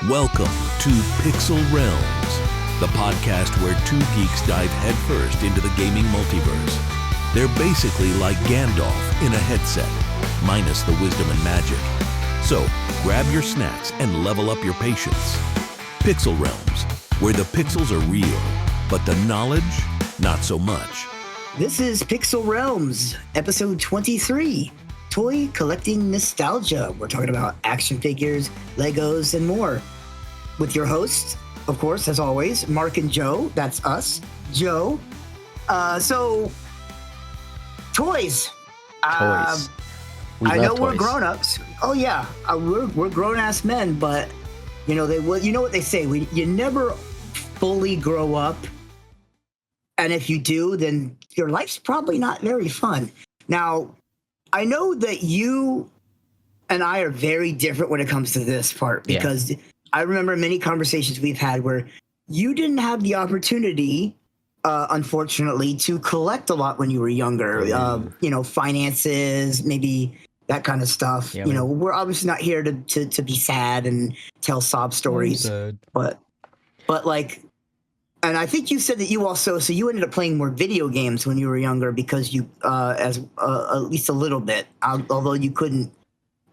Welcome to Pixel Realms, the podcast where two geeks dive headfirst into the gaming multiverse. They're basically like Gandalf in a headset, minus the wisdom and magic. So, grab your snacks and level up your patience. Pixel Realms, where the pixels are real, but the knowledge, not so much. This is Pixel Realms, episode 23, Toy Collecting Nostalgia. We're talking about action figures, Legos, and more. With your hosts, of course, as always, Mark and Joe. That's us. Joe. So, toys. Toys. I know we're toys. grown-ups. Oh, yeah. We're grown-ass men, but, you know what they say. You never fully grow up. And if you do, then your life's probably not very fun. Now, I know that you and I are very different when it comes to this part because I remember many conversations we've had where you didn't have the opportunity, unfortunately, to collect a lot when you were younger. Finances, maybe that kind of stuff. Yeah, we're obviously not here to be sad and tell sob stories, but like. And I think you said that so you ended up playing more video games when you were younger because you, at least a little bit, although you couldn't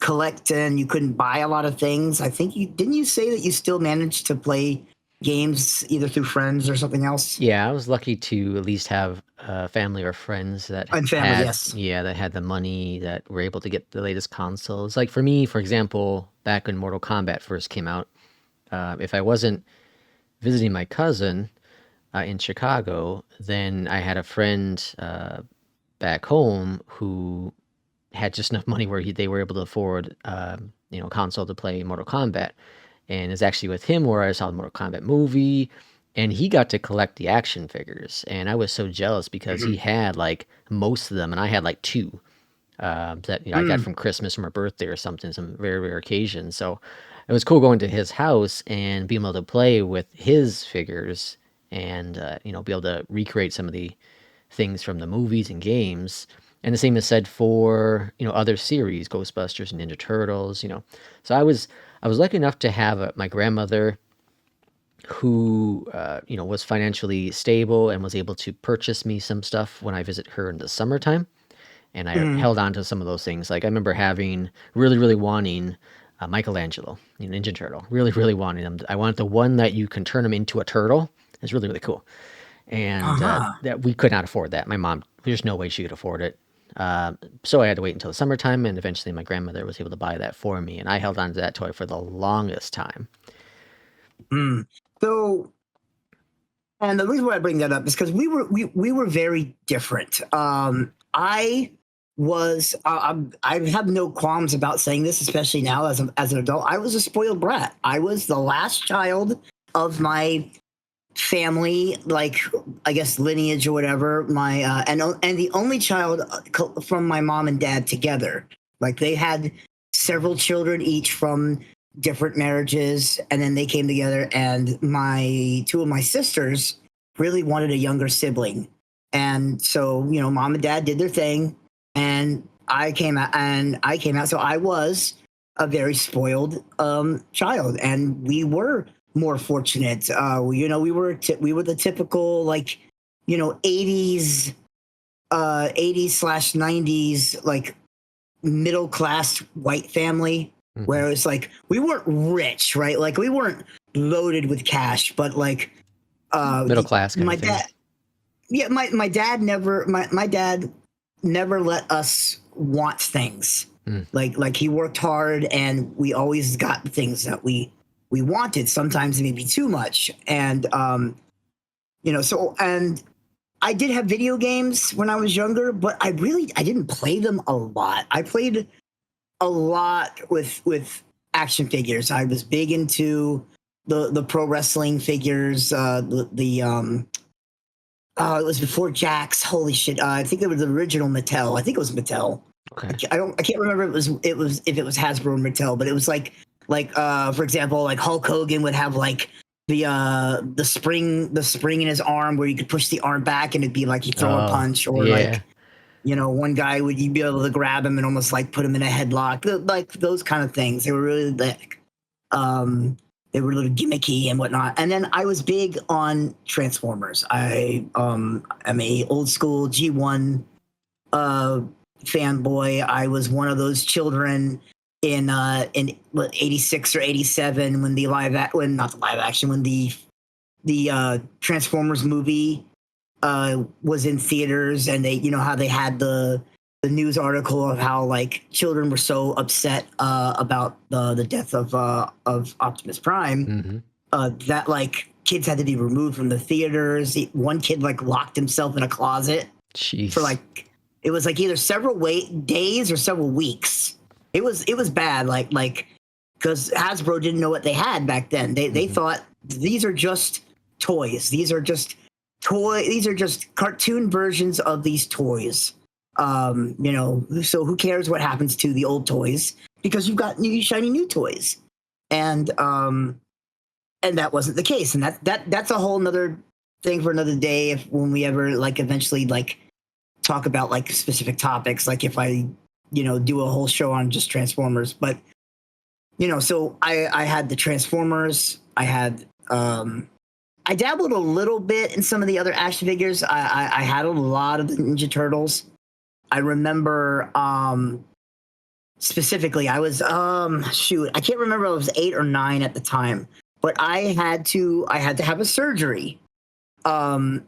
collect and you couldn't buy a lot of things. I think didn't you say that you still managed to play games either through friends or something else? Yeah, I was lucky to at least have family or friends that had the money that were able to get the latest consoles. Like for me, for example, back when Mortal Kombat first came out, if I wasn't visiting my cousin in Chicago, then I had a friend back home who had just enough money where they were able to afford console to play Mortal Kombat. And it's actually with him where I saw the Mortal Kombat movie, and he got to collect the action figures. And I was so jealous because he had like most of them, and I had like two that I got from Christmas or my birthday or something, some very rare occasion. So it was cool going to his house and being able to play with his figures and be able to recreate some of the things from the movies and games. And the same is said for other series, Ghostbusters and Ninja Turtles. So I was lucky enough to have my grandmother who was financially stable and was able to purchase me some stuff when I visit her in the summertime. And I held on to some of those things. Like I remember having really wanting Michelangelo, Ninja Turtle, really wanting them. I wanted the one that you can turn him into a turtle. It's really cool. And that we could not afford that. My mom, there's no way she could afford it. So I had to wait until the summertime, and eventually my grandmother was able to buy that for me, and I held on to that toy for the longest time. So, and the reason why I bring that up is because we were very different. I have no qualms about saying this, especially now as an adult. I was a spoiled brat. I was the last child of my family, like I guess lineage or whatever. My and the only child from my mom and dad together. Like they had several children each from different marriages, and then they came together. And two of my sisters really wanted a younger sibling, and so mom and dad did their thing. And I came out. So I was a very spoiled child, and we were more fortunate. We were the typical 80s, 80s/90s like middle class white family, where it's like we weren't rich, right? Like we weren't loaded with cash, but like middle class. My dad never let us want things. Like he worked hard, and we always got the things that we wanted, sometimes maybe too much. And and I did have video games when I was younger, but I didn't play them a lot. I played a lot with action figures. I was big into the pro wrestling figures, it was before Jakks. Holy shit! I think it was the original Mattel. I think it was Mattel. Okay. I can't remember if it was Hasbro or Mattel, but it was like for example, like Hulk Hogan would have like the spring in his arm where you could push the arm back and it'd be like you throw a punch, or one guy you'd be able to grab him and almost like put him in a headlock, like those kind of things. They were really like they were a little gimmicky and whatnot. And then I was big on Transformers. I am a old school G1 fanboy. I was one of those children in 86 or 87 when the Transformers movie was in theaters, and they, how they had the news article of how like children were so upset about the death of Optimus Prime, that like kids had to be removed from the theaters. One kid like locked himself in a closet for like, it was like either several days or several weeks. It was bad, like because Hasbro didn't know what they had back then. They thought these are just toys. These are just cartoon versions of these toys. So who cares what happens to the old toys, because you've got new shiny new toys. And that wasn't the case. And that's a whole nother thing for another day, when we ever like eventually like talk about like specific topics, like if I do a whole show on just Transformers. But so I had the Transformers. I had I dabbled a little bit in some of the other action figures. I had a lot of the Ninja Turtles. I remember specifically, I was I can't remember if I was 8 or 9 at the time, but I had to have a surgery, and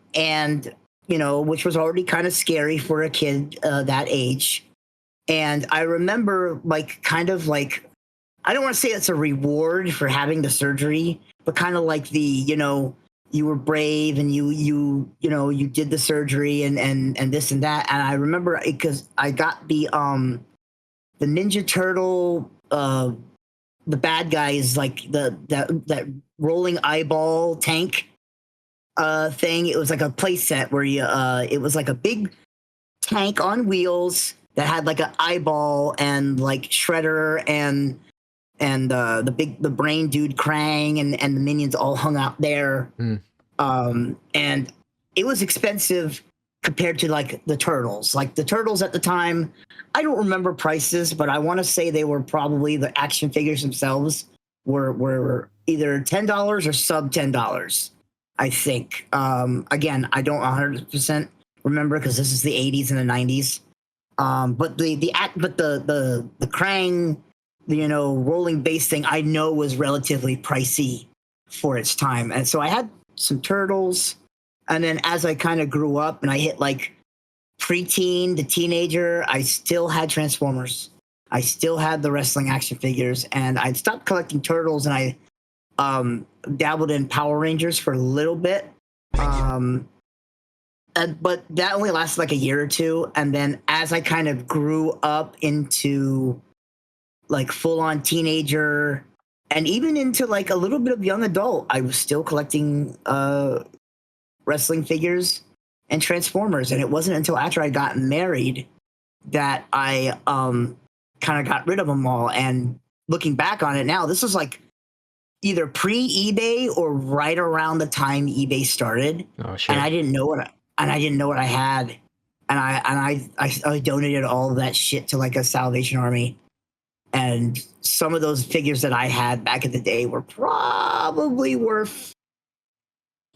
which was already kind of scary for a kid that age. And I remember like kind of like, I don't want to say it's a reward for having the surgery, but kind of like the you were brave and you did the surgery and this and that. And I remember because I got the Ninja Turtle, the bad guy is like that rolling eyeball tank thing. It was like a play set where it was like a big tank on wheels that had like an eyeball and like Shredder and the brain dude Krang and the minions all hung out there. And it was expensive compared to like the Turtles. Like the Turtles at the time, I don't remember prices, but I want to say they were probably, the action figures themselves were either $10 or sub $10, I think. Again, I don't 100% remember because this is the 80s and the 90s. But the Krang, rolling base thing, I know was relatively pricey for its time. And so I had some Turtles. And then as I kind of grew up and I hit like preteen to teenager, I still had Transformers. I still had the wrestling action figures, and I'd stopped collecting Turtles, and I dabbled in Power Rangers for a little bit. But that only lasted like a year or two. And then as I kind of grew up into like full on teenager and even into like a little bit of young adult, I was still collecting wrestling figures and Transformers. And it wasn't until after I got married that I kind of got rid of them all. And looking back on it now, this was like either pre-eBay or right around the time eBay started. Oh, sure. And I didn't know what I had. And I donated all of that shit to like a Salvation Army. And some of those figures that I had back in the day were probably worth,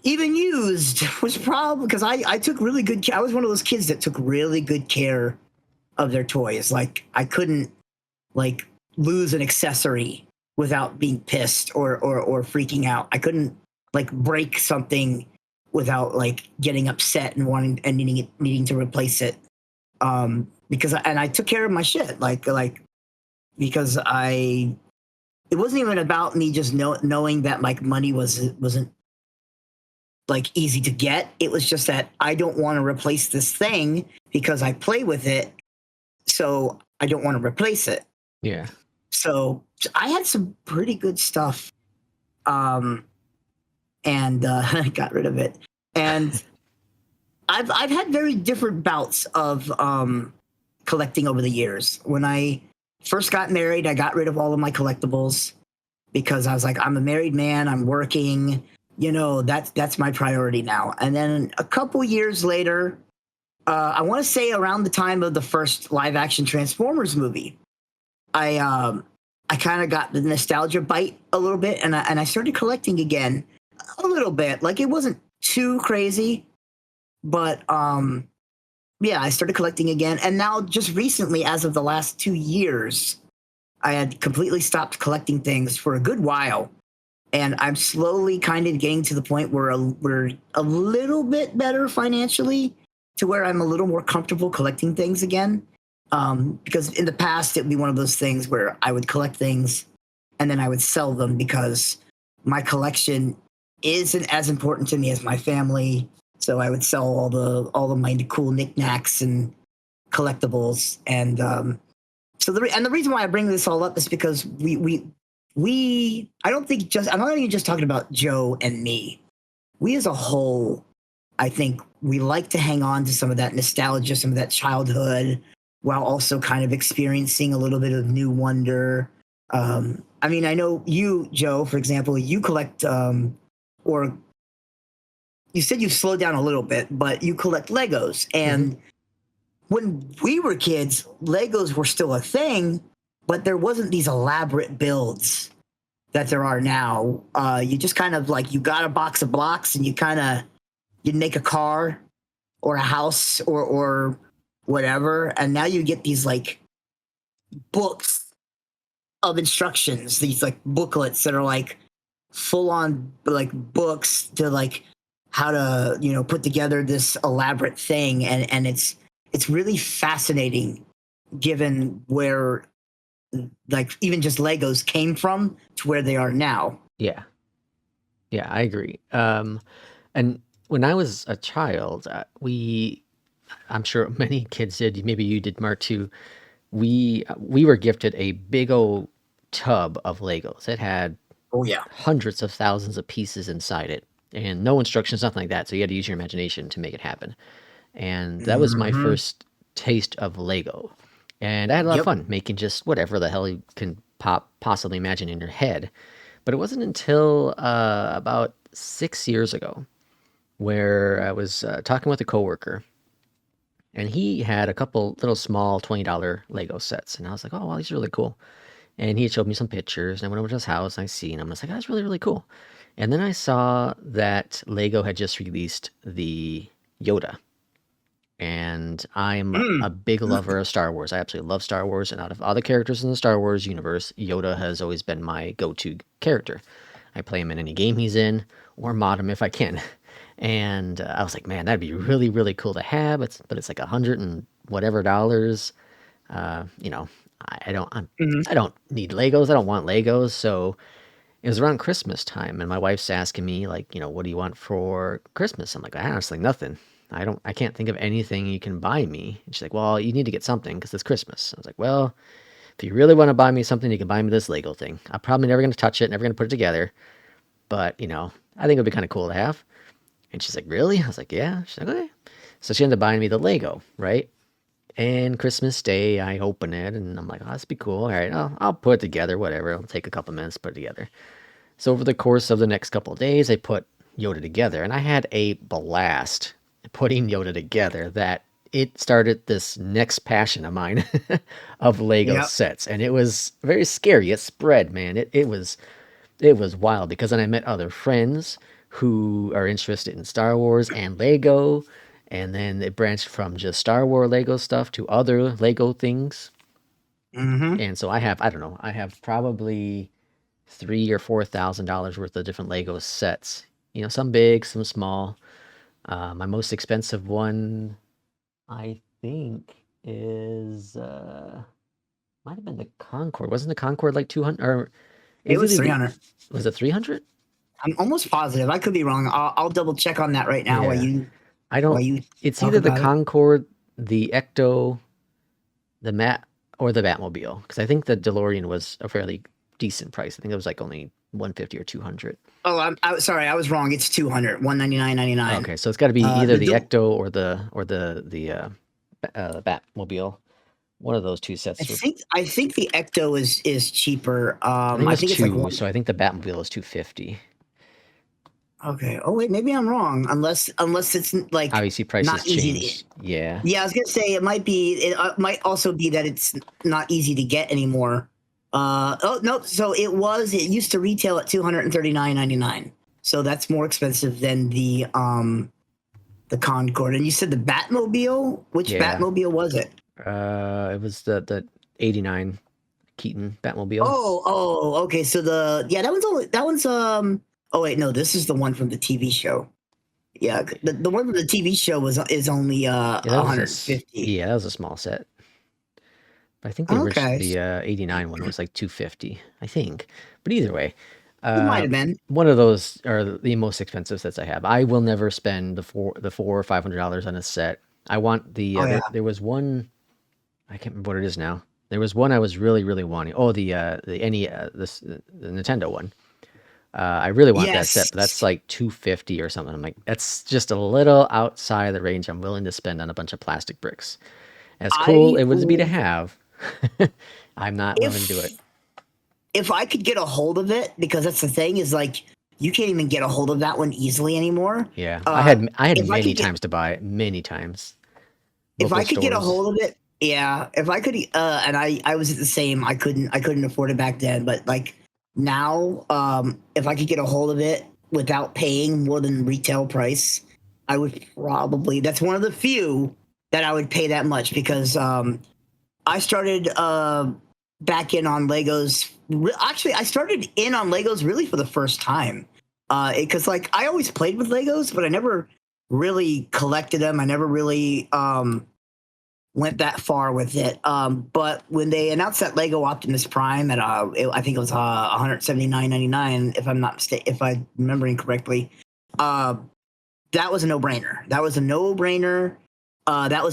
even used, was probably because I took really good care. I was one of those kids that took really good care of their toys. Like I couldn't like lose an accessory without being pissed or freaking out. I couldn't like break something without like getting upset and wanting and needing to replace it. Because I took care of my shit because it wasn't even about me just knowing that like money wasn't like easy to get. It was just that I don't want to replace this thing because I play with it, so I don't want to replace it. Yeah. So I had some pretty good stuff, and I got rid of it. And I've had very different bouts of collecting over the years. When I first got married, I got rid of all of my collectibles because I was like, I'm a married man, I'm working, that's my priority now. And then a couple years later, I want to say around the time of the first live action Transformers movie, I I kind of got the nostalgia bite a little bit, and I started collecting again a little bit. Like, it wasn't too crazy, but yeah, I started collecting again. And now, just recently, as of the last 2 years, I had completely stopped collecting things for a good while. And I'm slowly kind of getting to the point where we're a little bit better financially, to where I'm a little more comfortable collecting things again. Because in the past, it'd be one of those things where I would collect things and then I would sell them, because my collection isn't as important to me as my family. So I would sell all of my cool knickknacks and collectibles. And so the reason why I bring this all up is because I don't think I'm not even just talking about Joe and me. We as a whole, I think we like to hang on to some of that nostalgia, some of that childhood, while also kind of experiencing a little bit of new wonder. I mean, I know you, Joe, for example, you collect, or you said you've slowed down a little bit, but you collect Legos. And when we were kids, Legos were still a thing, but there wasn't these elaborate builds that there are now. You just kind of like, you got a box of blocks and you'd make a car or a house or whatever. And now you get these like books of instructions, these like booklets that are like full on like books to like how to, put together this elaborate thing. And it's really fascinating, given where like even just Legos came from to where they are now. Yeah. Yeah, I agree. And when I was a child, I'm sure many kids did, maybe you did, Mark, too. We were gifted a big old tub of Legos. It had hundreds of thousands of pieces inside it, and no instructions, nothing like that. So you had to use your imagination to make it happen. And that was my first taste of Lego. And I had a lot of fun making just whatever the hell you can possibly imagine in your head. But it wasn't until about 6 years ago where I was talking with a coworker, and he had a couple little small $20 Lego sets. And I was like, oh, wow, these are really cool. And he showed me some pictures, and I went over to his house, and I seen them. I was like, that's really, really cool. And then I saw that Lego had just released the Yoda. And I'm a big lover of Star Wars. I absolutely love Star Wars. And out of all the characters in the Star Wars universe, Yoda has always been my go-to character. I play him in any game he's in, or mod him if I can. And I was like, man, that'd be really, really cool to have. But it's like $100 and whatever dollars. I don't need Legos. I don't want Legos. So it was around Christmas time, and my wife's asking me, like, what do you want for Christmas? I'm like, honestly, nothing. I can't think of anything you can buy me. And she's like, well, you need to get something because it's Christmas. I was like, well, if you really want to buy me something, you can buy me this Lego thing. I'm probably never going to touch it, never going to put it together. But, I think it would be kind of cool to have. And she's like, really? I was like, yeah. She's like, okay. So she ended up buying me the Lego, right? And Christmas Day, I open it, and I'm like, oh, this would be cool. All right, I'll put it together, whatever. It'll take a couple minutes to put it together. So over the course of the next couple of days, I put Yoda together, and I had a blast putting Yoda together that it started this next passion of mine of Lego sets. And it was very scary. It spread, man. It was wild, because then I met other friends who are interested in Star Wars and Lego. And then it branched from just Star Wars Lego stuff to other Lego things. And so I have probably $3,000 or $4,000 worth of different Lego sets. Some big, some small. My most expensive one, I think, is might have been the Concorde. Wasn't the Concorde like 200? Or it was 300. Was it 300? I'm almost positive. I could be wrong. I'll double check on that right now. It's either the Concorde, the Ecto, the Mat, or the Batmobile. Because I think the DeLorean was a fairly decent price. I think it was like only $150 or $200. Oh, I'm sorry, I was wrong. It's $200, $199.99. Okay, so it's got to be either the Ecto or the Batmobile. One of those two sets. I think the Ecto is cheaper. I think it's like so I think the Batmobile is $250. Okay. Oh wait, maybe I'm wrong. Unless it's like obviously prices not changed. Yeah. Yeah, I was gonna say it might be. It might also be that it's not easy to get anymore. Oh no, so it used to retail at $239.99. So that's more expensive than the Concorde. And you said the Batmobile? Which Batmobile was it? It was the 89 Keaton Batmobile. Okay. So that one's oh wait, no, this is the one from the TV show. Yeah, the one from the TV show is only 150. Yeah, that was a small set. I think the 89 one was like 250, I think. But either way, it might have been. One of those are the most expensive sets I have. I will never spend the $400 or $500 on a set. I want the there was one, I can't remember what it is now. There was one I was really, really wanting. Oh, the Nintendo one. I really want that set, but that's like 250 or something. I'm like, that's just a little outside of the range I'm willing to spend on a bunch of plastic bricks. As cool it would be to have, I'm not willing to do it. If I could get a hold of it, because that's the thing, is like you can't even get a hold of that one easily anymore. Yeah, I had many times to buy it, many times. If I could get a hold of it, yeah. If I could, and I was the same. I couldn't afford it back then, but like now, if I could get a hold of it without paying more than retail price, I would probably. That's one of the few that I would pay that much, because I started back in on Legos. Actually, I started in on Legos really for the first time, because like I always played with Legos, but I never really collected them. I never really went that far with it. But when they announced that Lego Optimus Prime at I think it was $179.99, if I'm not mistaken, if I'm remembering correctly, that was a no-brainer. That was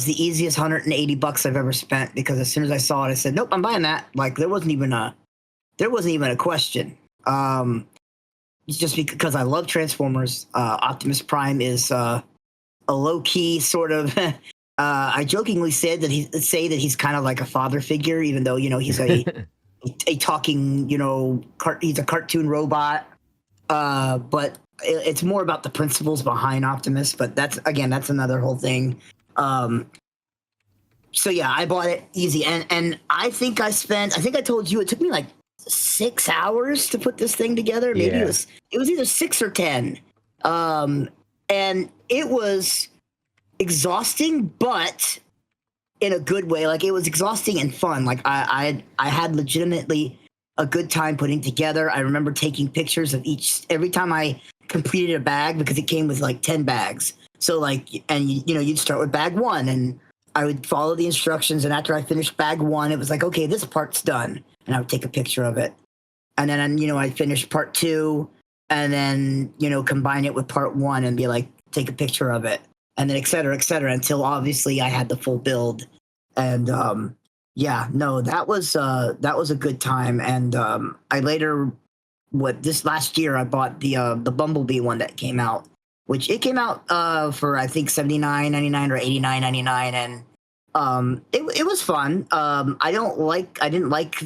the easiest $180 I've ever spent, because as soon as I saw it, I said, "Nope, I'm buying that." Like there wasn't even a question. It's just because I love Transformers. Optimus Prime is a low-key sort of. I jokingly said that he's kind of like a father figure, even though he's a talking he's a cartoon robot. But it's more about the principles behind Optimus. But that's another whole thing. So yeah, I bought it easy, and I think I told you it took me like 6 hours to put this thing together. Maybe it was either 6 or 10. And it was exhausting, but in a good way. Like it was exhausting and fun. Like I had legitimately a good time putting together. I remember taking pictures of every time I completed a bag, because it came with like 10 bags. So like, and you'd start with bag 1, and I would follow the instructions. And after I finished bag 1, it was like, okay, this part's done. And I would take a picture of it. And then, I'd finish part 2, and then, combine it with part 1 and be like, take a picture of it. And then et cetera, until obviously I had the full build. And that was a good time. And I later, this last year, I bought the Bumblebee one that came out, which it came out for I think $79.99 or $89.99, and it was fun. I didn't like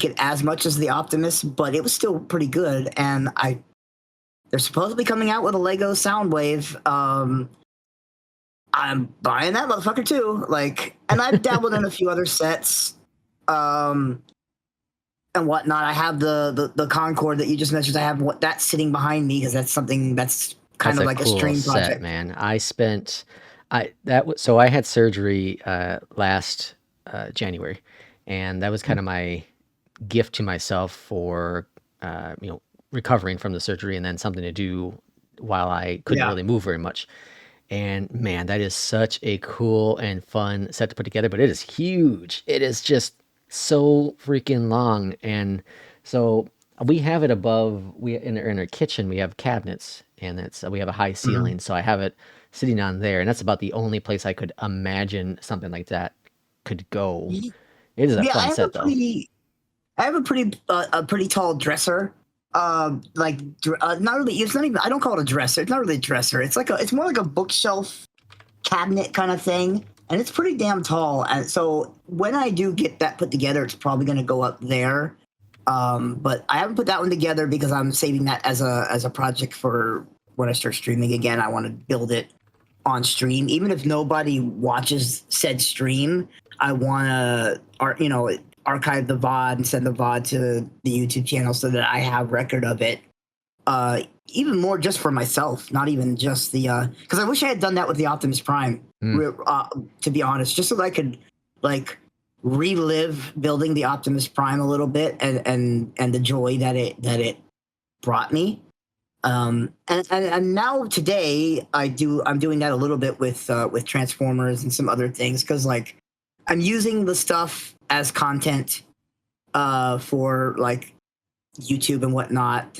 it as much as the Optimus, but it was still pretty good. And they're supposedly coming out with a Lego Soundwave. I'm buying that motherfucker too. Like, and I've dabbled in a few other sets, and whatnot. I have the Concorde that you just mentioned. I have that's sitting behind me, because that's something that's kind of like a stream project. Man, I had surgery last January, and that was kind of my gift to myself for recovering from the surgery, and then something to do while I couldn't really move very much. And man, that is such a cool and fun set to put together, but it is huge. It is just so freaking long. And so we have it above, in our kitchen, we have cabinets, and we have a high ceiling. So I have it sitting on there, and that's about the only place I could imagine something like that could go. It is a fun set though. I have a pretty tall dresser. Not really. It's not even. I don't call it a dresser. It's not really a dresser. It's more like a bookshelf cabinet kind of thing, and it's pretty damn tall. And so when I do get that put together, it's probably going to go up there. But I haven't put that one together because I'm saving that as a project for when I start streaming again. I want to build it on stream, even if nobody watches said stream. I want to, archive the VOD and send the VOD to the YouTube channel so that I have record of it. Even more just for myself, not even just the because I wish I had done that with the Optimus Prime. To be honest, just so that I could like relive building the Optimus Prime a little bit and the joy that it brought me. And now today I'm doing that a little bit with Transformers and some other things because like I'm using the stuff as content for like YouTube and whatnot.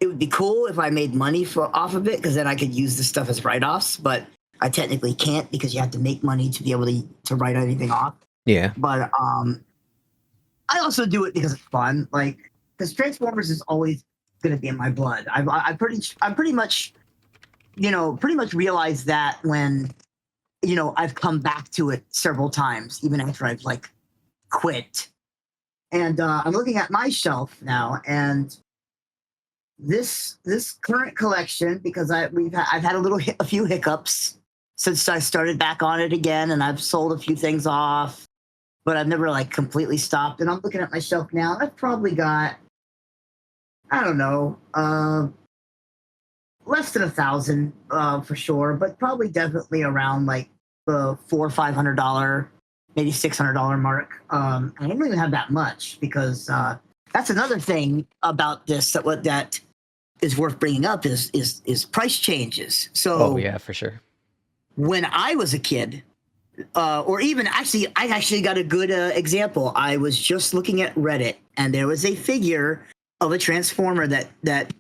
It would be cool if I made money off of it because then I could use the stuff as write-offs, but I technically can't because you have to make money to be able to write anything off. Yeah. But I also do it because it's fun. Like because Transformers is always going to be in my blood. I pretty much realized that when I've come back to it several times, even after I've like quit. And I'm looking at my shelf now, and this current collection, because I've had a few hiccups since I started back on it again, and I've sold a few things off, but I've never like completely stopped. And I'm looking at my shelf now, and I've probably got, I don't know, less than 1,000 for sure, but probably definitely around like the $400 or $500, maybe $600 mark. I don't even have that much because that's another thing about this that is worth bringing up is price changes. So yeah, for sure. When I was a kid, or even I actually got a good example. I was just looking at Reddit, and there was a figure of a Transformer that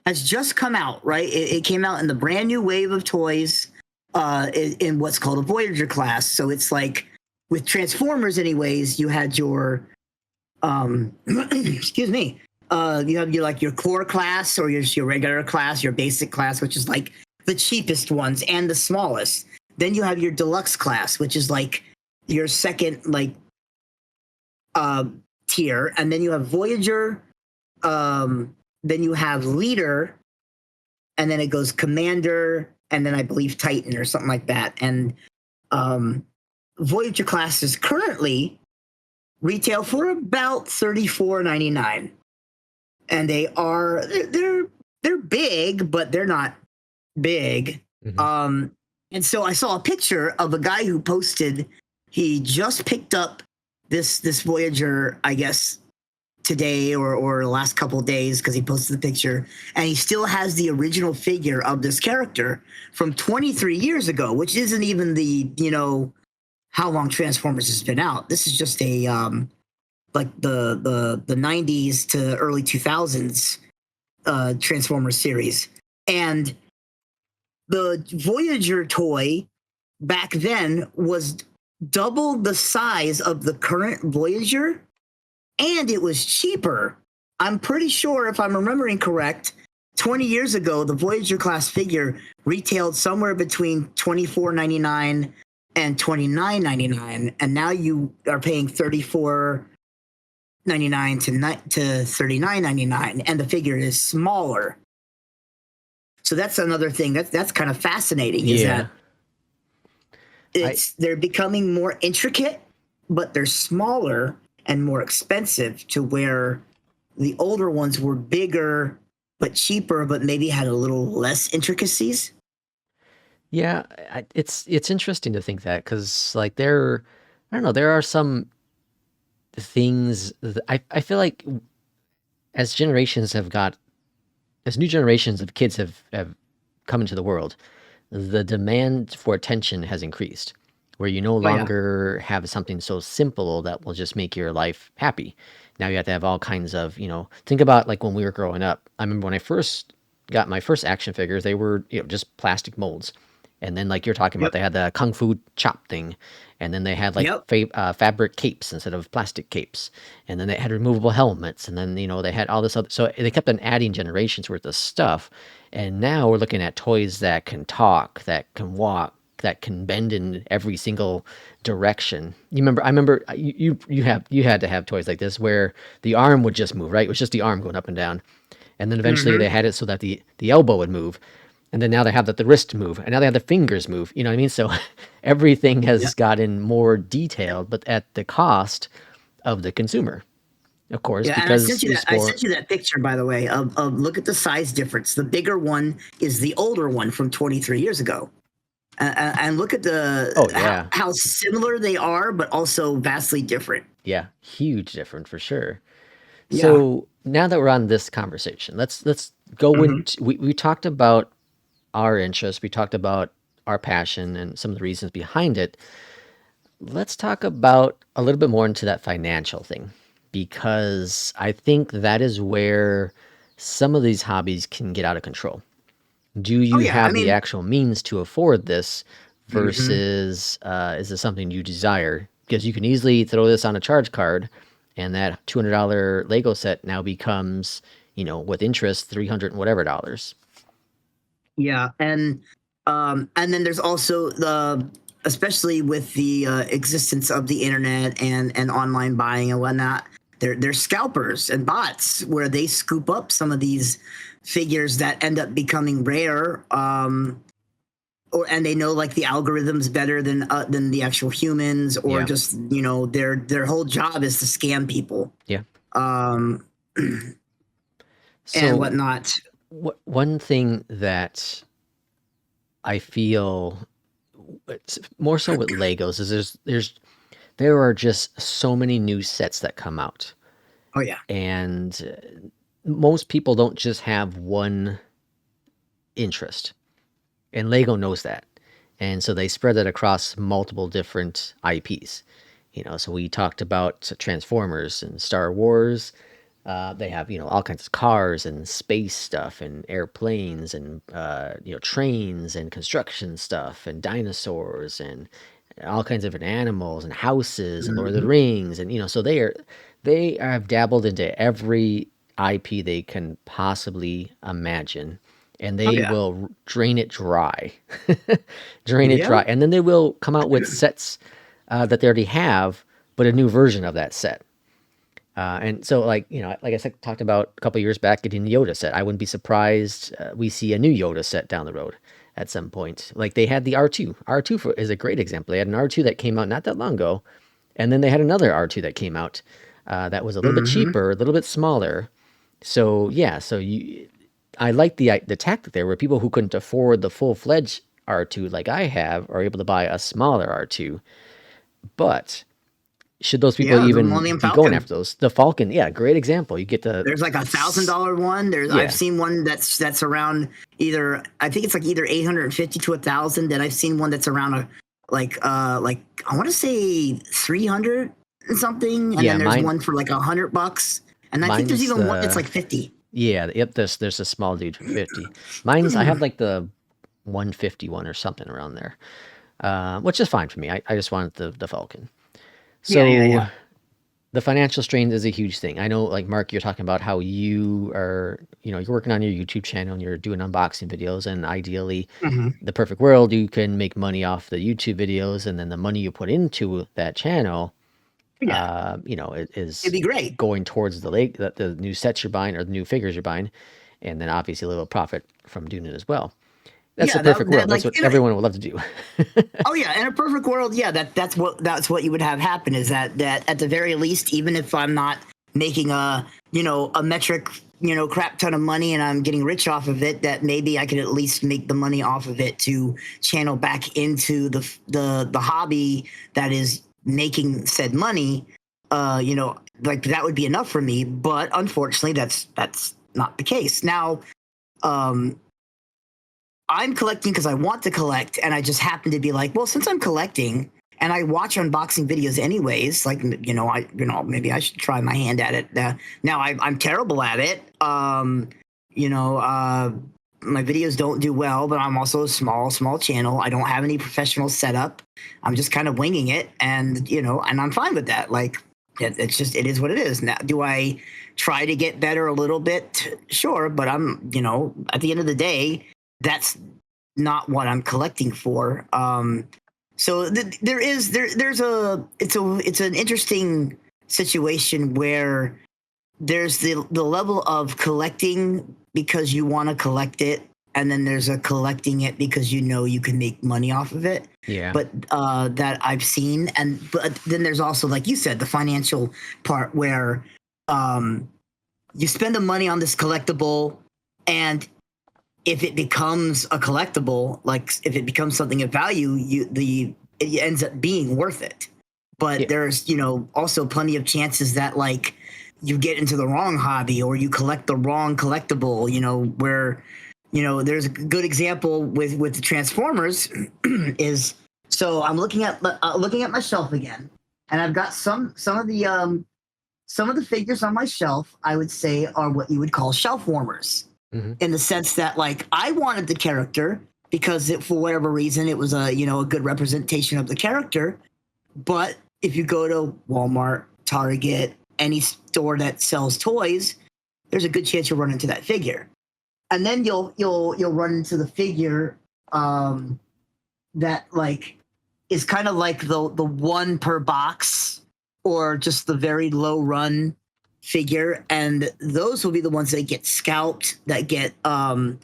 has just come out. Right, it came out in the brand new wave of toys in what's called a Voyager class. So it's like with Transformers, anyways. You had your excuse me. You have your core class, or your regular class, your basic class, which is like the cheapest ones and the smallest. Then you have your deluxe class, which is like your second tier, and then you have Voyager. Then you have Leader, and then it goes Commander, and then I believe Titan or something like that. And Voyager classes currently retail for about $34.99, and they're big, but they're not big. Mm-hmm. And so I saw a picture of a guy who posted he just picked up this Voyager, I guess today or the last couple of days, because he posted the picture, and he still has the original figure of this character from 23 years ago, which isn't even the how long Transformers has been out. This is just a like the 90s to early 2000s Transformers series. And the Voyager toy back then was double the size of the current Voyager, and it was cheaper. I'm pretty sure, if I'm remembering correct, 20 years ago, the Voyager class figure retailed somewhere between $24.99 and $29.99, and now you are paying $34.99 to $39.99, and the figure is smaller. So that's another thing that's kind of fascinating. Is that they're becoming more intricate, but they're smaller and more expensive, to where the older ones were bigger but cheaper, but maybe had a little less intricacies. Yeah, it's interesting to think that, because like I don't know, there are some things that I feel like as new generations of kids have come into the world, the demand for attention has increased, where you no longer have something so simple that will just make your life happy. Now you have to have all kinds of, think about like when we were growing up. I remember when I first got my first action figures, they were just plastic molds. And then like you're talking about, they had the Kung Fu chop thing. And then they had like fabric capes instead of plastic capes. And then they had removable helmets. And then, they had all this other. So they kept on adding generations worth of stuff. And now we're looking at toys that can talk, that can walk, that can bend in every single direction. I remember you had to have toys like this where the arm would just move, right? It was just the arm going up and down. And then eventually they had it so that the elbow would move. And then now they have the wrist move, and now they have the fingers move. You know what I mean? So everything has gotten more detailed, but at the cost of the consumer, of course, Yeah, and I because sent you that. I sent you that picture, by the way. Of look at the size difference. The bigger one is the older one from 23 years ago, and look at how similar they are, but also vastly different. Yeah, huge different for sure. Yeah. So now that we're on this conversation, let's go into. We talked about our interests. We talked about our passion and some of the reasons behind it. Let's talk about a little bit more into that financial thing, because I think that is where some of these hobbies can get out of control. Do you have the actual means to afford this versus is this something you desire? Because you can easily throw this on a charge card and that $200 Lego set now becomes, with interest, 300 and whatever dollars. Yeah. And then there's also especially with the existence of the internet and online buying and whatnot, there's scalpers and bots where they scoop up some of these figures that end up becoming rare, and they know like the algorithms better than the actual humans, or just their whole job is to scam people. Yeah. And whatnot. One thing that I feel more so with Legos is there are just so many new sets that come out. Oh yeah. And most people don't just have one interest. And Lego knows that. And so they spread that across multiple different IPs. So we talked about Transformers and Star Wars. They have, all kinds of cars and space stuff and airplanes and, trains and construction stuff and dinosaurs and all kinds of different animals and houses and Lord of the Rings. And, so they have dabbled into every IP they can possibly imagine. And they will drain it dry, dry. And then they will come out with sets that they already have, but a new version of that set. And so, like I said, talked about a couple of years back, getting the Yoda set. I wouldn't be surprised we see a new Yoda set down the road at some point. Like they had the R2. R2 is a great example. They had an R2 that came out not that long ago, and then they had another R2 that came out that was a little bit cheaper, a little bit smaller. So yeah, I like the tactic there, where people who couldn't afford the full-fledged R2 like I have are able to buy a smaller R2. But should those people even be going after those? The Falcon, great example. You get there's like $1,000 one. I've seen one that's around I think it's like either 850 to 1,000. Then I've seen one that's around I want to say 300 and something. And then there's one for like $100, and I think there's even one that's like 50. Yeah, yep. There's a small dude for 50. I have like the 151 or something around there, which is fine for me. I just wanted the Falcon. So the financial strain is a huge thing. I know, like Mark, you're talking about how you are, you're working on your YouTube channel and you're doing unboxing videos, and ideally, the perfect world, you can make money off the YouTube videos, and then the money you put into that channel, it is it'd be great going towards the new sets you're buying or the new figures you're buying, and then obviously a little profit from doing it as well. That's the perfect world. That's what everyone would love to do. Oh yeah, in a perfect world, that's what you would have happen, is that at the very least, even if I'm not making a metric crap ton of money and I'm getting rich off of it, that maybe I could at least make the money off of it to channel back into the hobby that is making said money. Like that would be enough for me, but unfortunately that's not the case. Now I'm collecting because I want to collect, and I just happen to be like, well, since I'm collecting and I watch unboxing videos anyways, like maybe I should try my hand at it. Now I'm terrible at it. My videos don't do well, but I'm also a small channel. I don't have any professional setup. I'm just kind of winging it, and and I'm fine with that. Like it is what it is. Now, do I try to get better a little bit? Sure, but I'm at the end of the day, that's not what I'm collecting for. So it's an interesting situation where there's the level of collecting because you want to collect it, and then there's a collecting it because you can make money off of it. Yeah. But that I've seen, but then there's also, like you said, the financial part where you spend the money on this collectible, and if it becomes a collectible, like if it becomes something of value, it ends up being worth it. But there's, also plenty of chances that like you get into the wrong hobby or you collect the wrong collectible, where, there's a good example with the Transformers is, so I'm looking at my shelf again, and I've got some of the figures on my shelf, I would say, are what you would call shelf warmers. Mm-hmm. In the sense that, like, I wanted the character because for whatever reason, it was a good representation of the character. But if you go to Walmart, Target, any store that sells toys, there's a good chance you'll run into that figure. And then you'll run into the figure that like is kind of like the one per box or just the very low run figure, and those will be the ones that get scalped, that get bought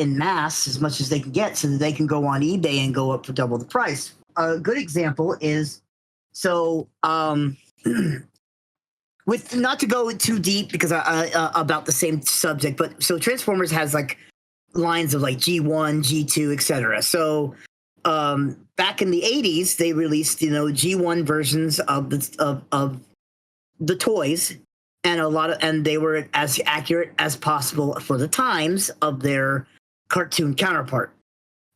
in mass as much as they can get, so that they can go on eBay and go up for double the price. A good example is, so with, not to go too deep because about the same subject, but so Transformers has like lines of like G1, G2, etc. So back in the 80s, they released G1 versions of the toys, and they were as accurate as possible for the times of their cartoon counterpart.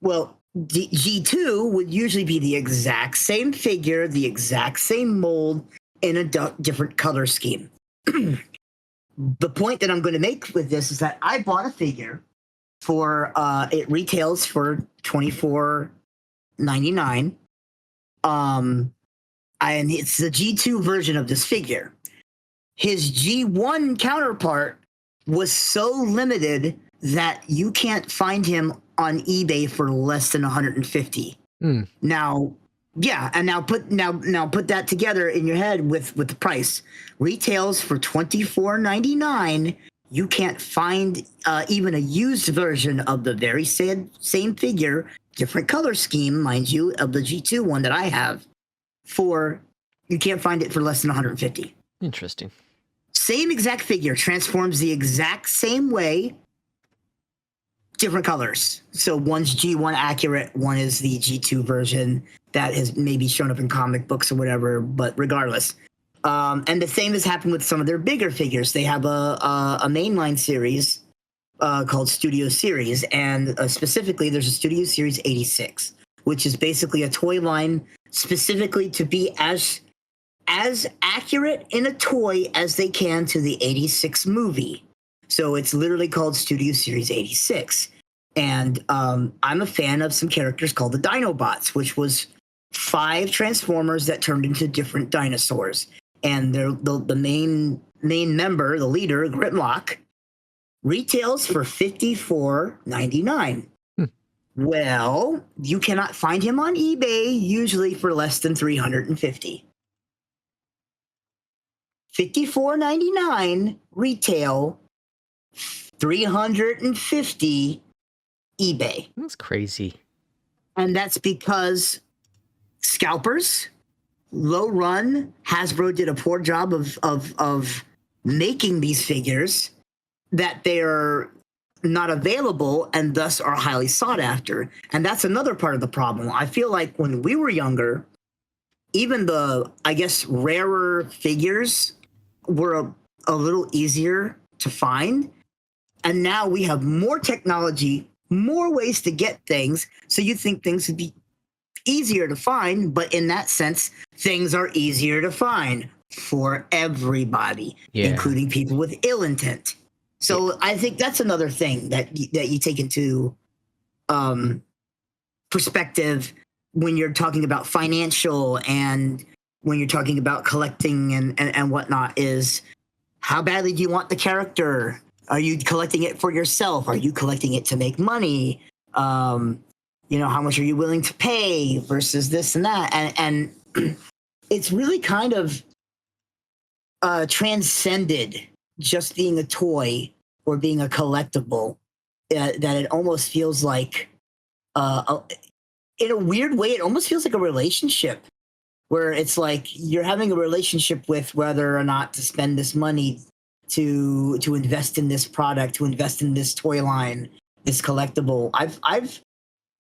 Well, G2 would usually be the exact same figure, the exact same mold, in a different color scheme. The point that I'm going to make with this is that I bought a figure for it retails for $24.99. And it's the G2 version of this figure. His G1 counterpart was so limited that you can't find him on eBay for less than $150. Now, yeah, and now put that together in your head with the price. Retails for $24.99. You can't find even a used version of the very same figure, different color scheme, mind you, of the G2 one that I have. You can't find it for less than $150. Interesting. Same exact figure, transforms the exact same way, different colors. So one's G1 accurate, one is the G2 version that has maybe shown up in comic books or whatever, but regardless. And the same has happened with some of their bigger figures. They have a mainline series called Studio Series, and specifically there's a Studio Series 86, which is basically a toy line specifically to be as accurate in a toy as they can to the 86 movie. So it's literally called Studio Series 86. And I'm a fan of some characters called the Dinobots, which was 5 Transformers that turned into different dinosaurs. And the main member, the leader, Grimlock, retails for $54.99. Well, you cannot find him on eBay, usually for less than $350. $54.99 retail, $350 eBay. That's crazy. And that's because scalpers, low run, Hasbro did a poor job of making these figures, that they're not available and thus are highly sought after. And that's another part of the problem. I feel like when we were younger, even the, I guess, rarer figures were a little easier to find. And now we have more technology, more ways to get things. So you think things would be easier to find, but in that sense, things are easier to find for everybody, including people with ill intent. So I think that's another thing that you take into perspective when you're talking about financial and when you're talking about collecting and whatnot, is how badly do you want the character? Are you collecting it for yourself? Are you collecting it to make money? How much are you willing to pay versus this and that? And it's really kind of transcended just being a toy or being a collectible that it almost feels like, in a weird way, it almost feels like a relationship where it's like you're having a relationship with whether or not to spend this money to invest in this product, to invest in this toy line, this collectible. I've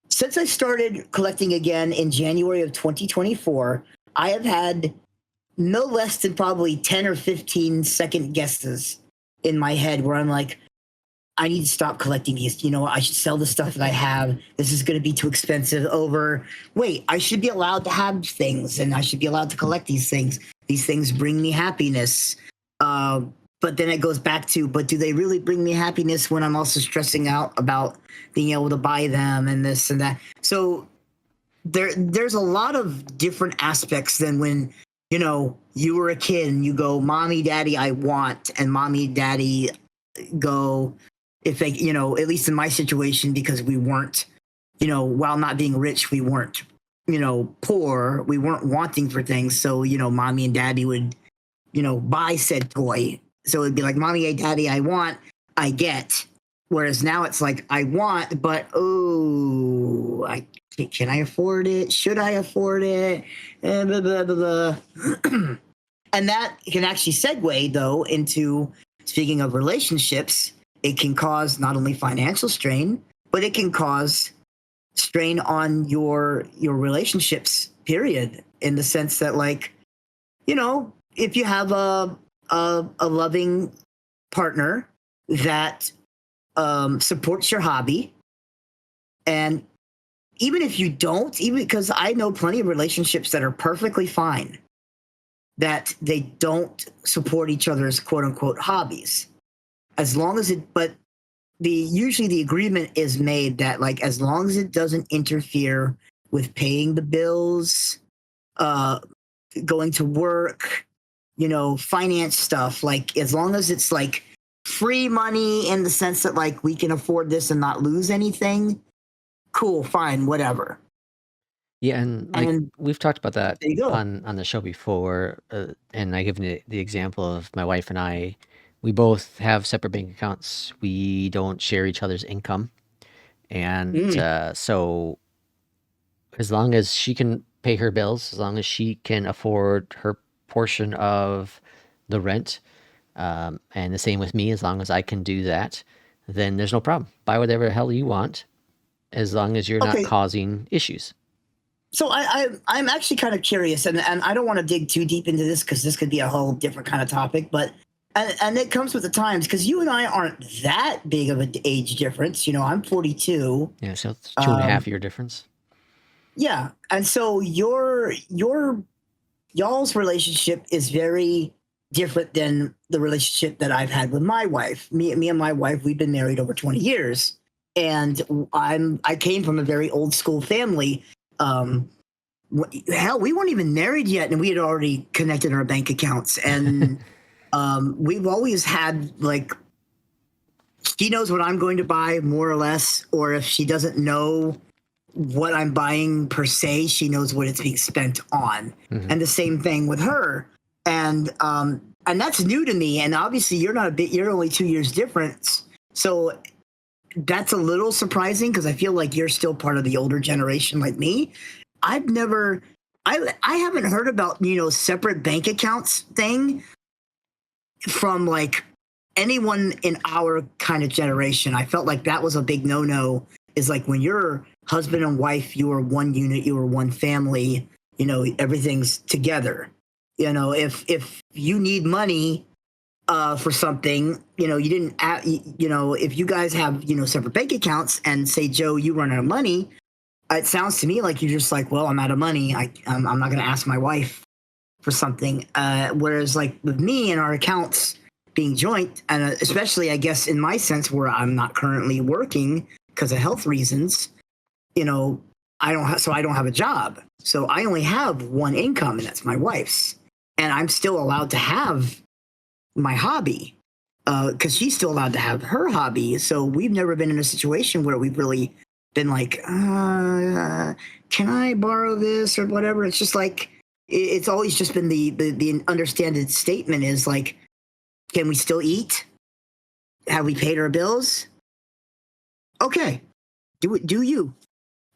since I started collecting again in January of 2024, I have had no less than probably 10 or 15 second guesses in my head where I'm like, I need to stop collecting these. You know, I should sell the stuff that I have. This is going to be too expensive. Wait, I should be allowed to have things and I should be allowed to collect these things. These things bring me happiness. But then it goes back to, but do they really bring me happiness when I'm also stressing out about being able to buy them and this and that? So there's a lot of different aspects than when, you know, you were a kid and you go, mommy, daddy, I want, and mommy, daddy go, if they, you know, at least in my situation, because we weren't, you know, while not being rich, we weren't, you know, poor, we weren't wanting for things. So, you know, mommy and daddy would, you know, buy said toy. So it'd be like, mommy, hey, daddy, I want, I get. Whereas now it's like, I want, but, can I afford it? Should I afford it? Blah, blah, blah, blah. And that can actually segue, though, into, speaking of relationships, it can cause not only financial strain, but it can cause strain on your relationships, period, in the sense that, like, you know, if you have a loving partner that supports your hobby, and even if you don't, even because I know plenty of relationships that are perfectly fine, that they don't support each other's quote unquote hobbies, as long as it, but usually the agreement is made that, like, as long as it doesn't interfere with paying the bills, going to work, you know, finance stuff, like, as long as it's like free money in the sense that, like, we can afford this and not lose anything, cool, fine, whatever. Yeah, and like we've talked about that There you go. on the show before, and I given the example of my wife and I. We both have separate bank accounts. We don't share each other's income, and so as long as she can pay her bills, as long as she can afford her portion of the rent, and the same with me, as long as I can do that, then there's no problem. Buy whatever the hell you want, as long as you're not Okay. causing issues. So I'm actually kind of curious, and I don't want to dig too deep into this because this could be a whole different kind of topic, but and it comes with the times, because you and I aren't that big of an age difference. You know, I'm 42. Yeah, so it's 2.5 year difference. Yeah, and so y'all's relationship is very different than the relationship that I've had with my wife. Me and my wife, we've been married over 20 years, and I came from a very old school family. Hell, we weren't even married yet, and we had already connected our bank accounts, and we've always had, like, she knows what I'm going to buy more or less, or if she doesn't know what I'm buying per se, she knows what it's being spent on. And the same thing with her. And that's new to me. And obviously you're only 2 years difference. So that's a little surprising, because I feel like you're still part of the older generation like me. I haven't heard about, you know, separate bank accounts thing from, like, anyone in our kind of generation. I felt like that was a big no-no, is like, when you're husband and wife, you are one unit, you are one family, you know, everything's together. You know, if you need money for something, you know, you know, if you guys have, you know, separate bank accounts, and say, Joe, you run out of money, it sounds to me like you're just like, well, I'm out of money. I'm not going to ask my wife for something. Whereas, like, with me and our accounts being joint, and especially, I guess, in my sense, where I'm not currently working because of health reasons, you know, I don't have a job. So I only have one income, and that's my wife's. And I'm still allowed to have my hobby, because she's still allowed to have her hobby. So we've never been in a situation where we've really been like, can I borrow this or whatever? It's just like, it's always just been the understanding statement is like, can we still eat? Have we paid our bills? Okay. Do you?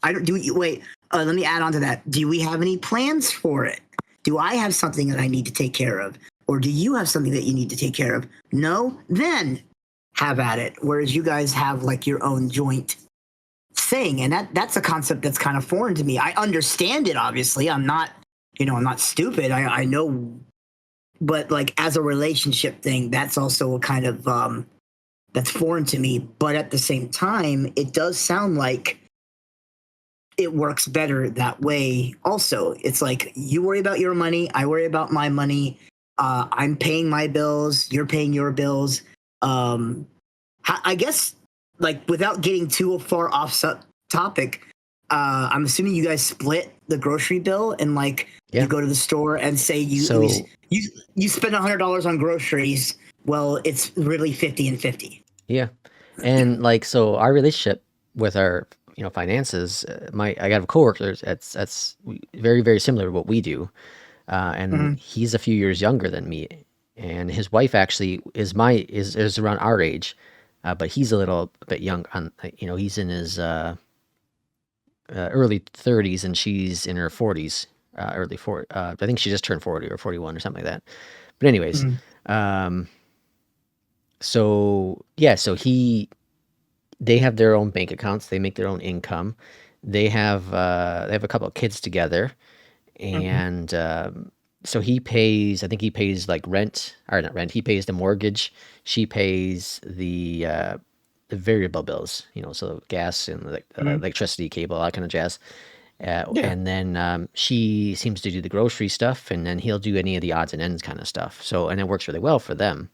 I don't do you. Wait. Let me add on to that. Do we have any plans for it? Do I have something that I need to take care of, or do you have something that you need to take care of? No. Then have at it. Whereas you guys have like your own joint thing, and that's a concept that's kind of foreign to me. I understand it. Obviously, I'm not. I'm not stupid. I know, but like as a relationship thing, that's also a kind of that's foreign to me. But at the same time, it does sound like it works better that way. Also, it's like you worry about your money, I worry about my money. I'm paying my bills, you're paying your bills. I guess, like, without getting too far off topic, I'm assuming you guys split the grocery bill, and like you go to the store and say you spend $100 on groceries. Well, it's really 50 and 50. Yeah. And like, so our relationship with our, finances, I got a coworker that's very, very similar to what we do. And he's a few years younger than me. And his wife actually is around our age. But he's a little bit young he's in his, early 30s and she's in her 40s, early 40. I think she just turned 40 or 41 or something like that. But anyways, so yeah, they have their own bank accounts. They make their own income. They have a couple of kids together, and so I think he pays like rent, or not rent. He pays the mortgage. She pays the variable bills. So gas and electricity, cable, all that kind of jazz. And then she seems to do the grocery stuff, and then he'll do any of the odds and ends kind of stuff. So, and it works really well for them.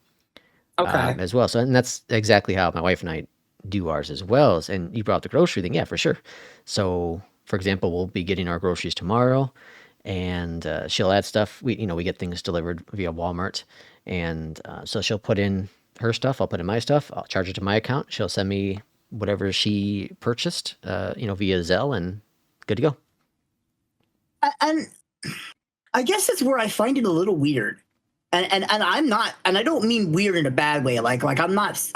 Okay. As well. So, and that's exactly how my wife and I do ours as well. And you brought up the grocery thing. Yeah, for sure. So, for example, we'll be getting our groceries tomorrow, and she'll add stuff. We get things delivered via Walmart. And so she'll put in her stuff. I'll put in my stuff. I'll charge it to my account. She'll send me whatever she purchased, via Zelle, and good to go. And I guess that's where I find it a little weird. And I'm not, and I don't mean weird in a bad way. Like I'm not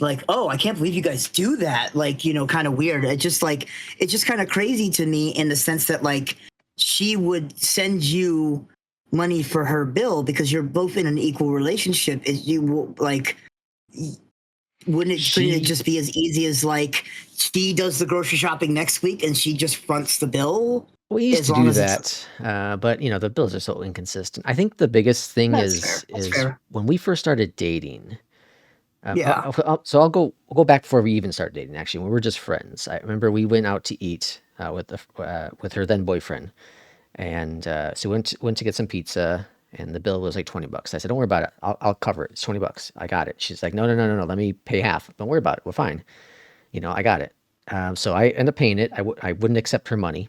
like, oh, I can't believe you guys do that. Like, kind of weird. It's just kind of crazy to me in the sense that like she would send you money for her bill because you're both in an equal relationship. Couldn't it just be as easy as like she does the grocery shopping next week and she just fronts the bill? We used to do that, but the bills are so inconsistent. I think the biggest thing is when we first started dating. Yeah. So I'll go back before we even started dating. Actually, when we were just friends, I remember we went out to eat with her then boyfriend, and so went to get some pizza, and the bill was like $20. I said, "Don't worry about it. I'll cover it. It's $20. I got it." She's like, "No. Let me pay half. Don't worry about it. We're fine. I got it." So I ended up paying it. I wouldn't accept her money.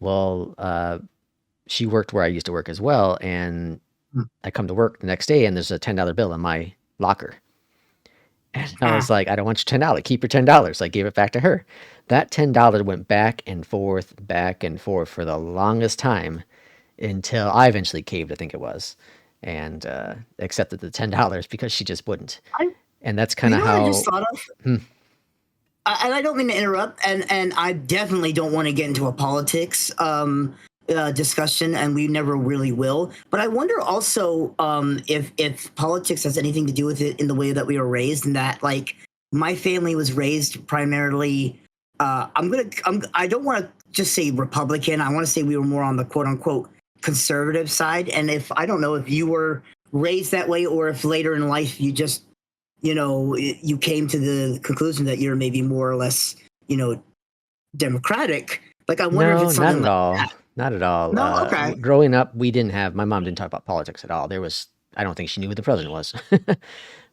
Well, she worked where I used to work as well, and I come to work the next day, and there's a $10 bill in my locker. And I was like, I don't want your $10. Keep your $10. I gave it back to her. That $10 went back and forth for the longest time until I eventually caved, I think it was, and accepted the $10 because she just wouldn't. And that's kind of how. I just thought of. And I don't mean to interrupt, and I definitely don't want to get into a politics discussion, and we never really will. But I wonder also if politics has anything to do with it in the way that we were raised, and that like my family was raised primarily. I don't want to just say Republican. I want to say we were more on the quote unquote conservative side. And I don't know if you were raised that way or if later in life you just you came to the conclusion that you're maybe more or less, democratic. Like, I wonder if it's something not at all. That. Not at all. No, okay. Growing up, my mom didn't talk about politics at all. I don't think she knew who the president was.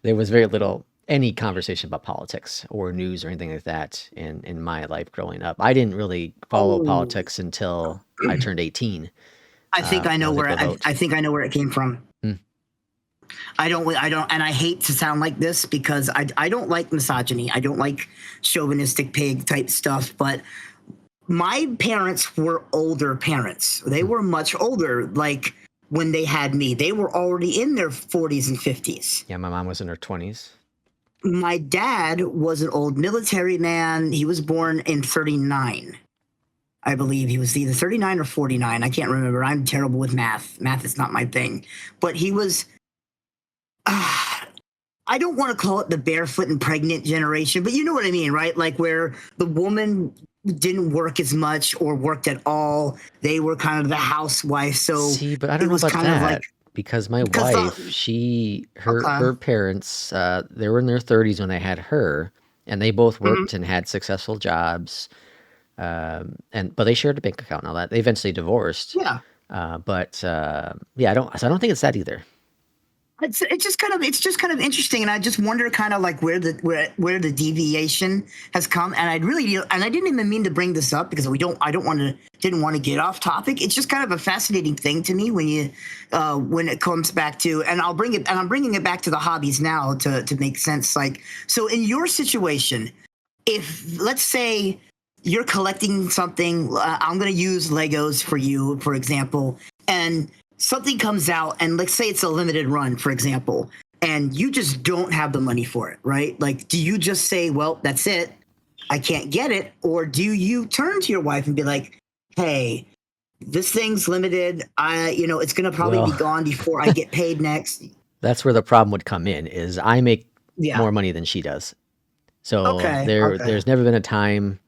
There was very little, any conversation about politics or news or anything like that in my life growing up. I didn't really follow politics until I turned 18. I think I know where it came from. I don't, and I hate to sound like this because I don't like misogyny. I don't like chauvinistic pig type stuff, but my parents were older parents. They were much older. Like when they had me, they were already in their 40s and 50s. Yeah, my mom was in her 20s. My dad was an old military man. He was born in 39. I believe he was either 39 or 49. I can't remember. I'm terrible with math. Math is not my thing. But he was, I don't want to call it the barefoot and pregnant generation, but you know what I mean, right? Like where the woman didn't work as much or worked at all. They were kind of the housewife. So see, but I don't know about that because my wife, her parents, they were in their 30s when they had her, and they both worked and had successful jobs. But they shared a bank account and all that. They eventually divorced. Yeah. I don't think it's that either. It's just kind of interesting, and I just wonder kind of like where the deviation has come. And I didn't even mean to bring this up because didn't want to get off topic. It's just kind of a fascinating thing to me when it comes back to, and I'm bringing it back to the hobbies now to make sense. Like, so in your situation, if let's say you're collecting something, I'm going to use Legos for you, for example, and something comes out, and let's say it's a limited run, for example, and you just don't have the money for it, right? Like, do you just say, well, that's it, I can't get it? Or do you turn to your wife and be like, hey, this thing's limited. It's going to probably be gone before I get paid next. That's where the problem would come in, is I make more money than she does. So there's never been a time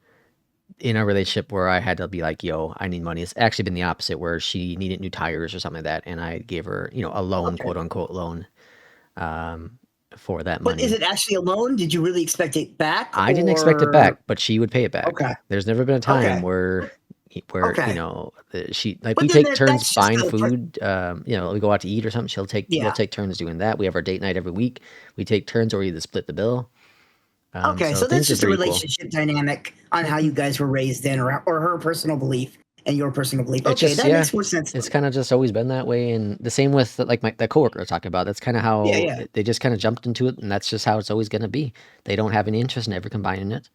in our relationship where I had to be like, yo, I need money. It's actually been the opposite, where she needed new tires or something like that, and I gave her, a loan, quote unquote loan, for that money. But is it actually a loan? Did you really expect it back? I didn't expect it back, but she would pay it back. Okay. There's never been a time where she, like, we take turns buying food. We go out to eat or something. We'll take turns doing that. We have our date night every week. We take turns, or either split the bill. So that's just a relationship dynamic on how you guys were raised in, or her personal belief and your personal belief. Okay, that makes more sense. It's kind of just always been that way, and the same with like the coworker I was talking about. That's kind of how they just kind of jumped into it, and that's just how it's always going to be. They don't have any interest in ever combining it.